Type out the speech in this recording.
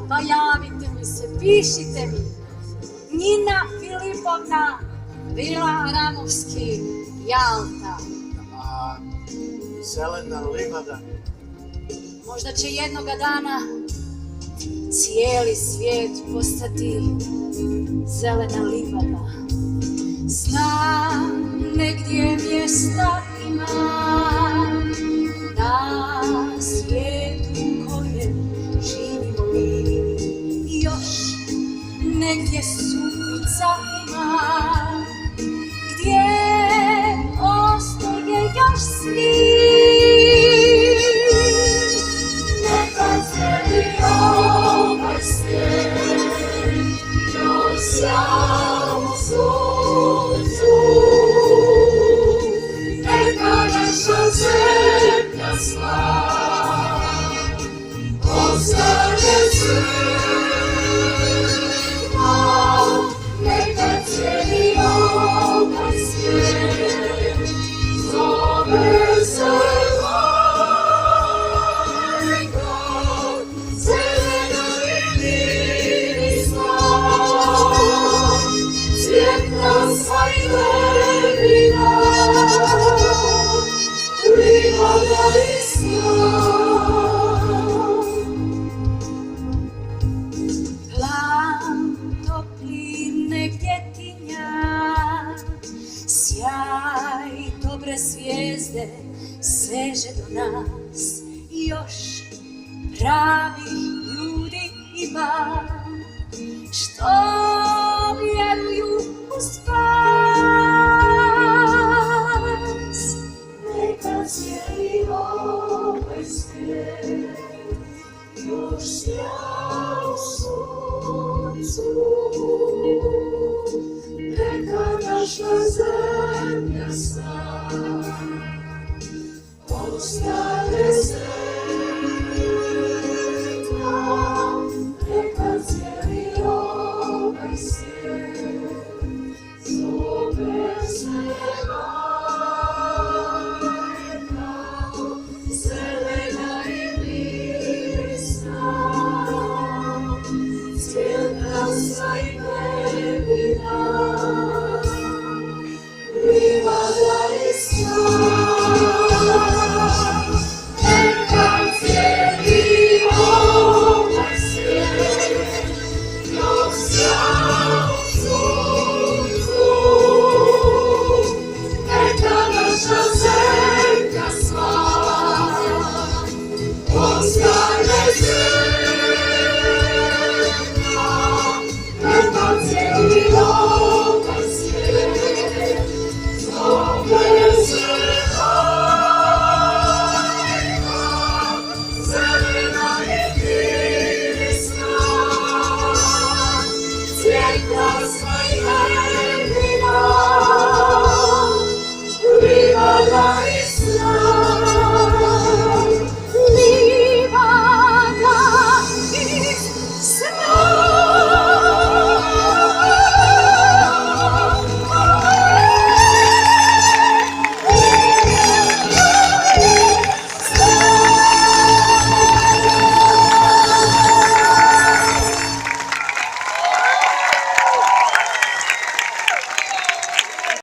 pa javite mi se, pišite mi. Nina Filipovna, Vila Ramovski, Jalta. A zelena livada? Možda će jednoga dana cijeli svijet postati zelena livada. Znam, negdje mjesta ima na svijetu kojem živimo mi. Još negdje sunca ima gdje ostaje još svi. Neka cijeli ovaj svijet još sjao suncu. Neka naša zemlja sva ostane crna. Neka cijeli ovaj svijet zove se majka, zelena i mirisna, cvjetna sva i nevina, livada i sna. Plan topli negdje tinja, sjaj dobre zvijezde seže do nas. Još pravih ljudi ima što vjeruju u spas. Neka cijeli ovaj svijet još sja u suncu. Neka naša zemlja sva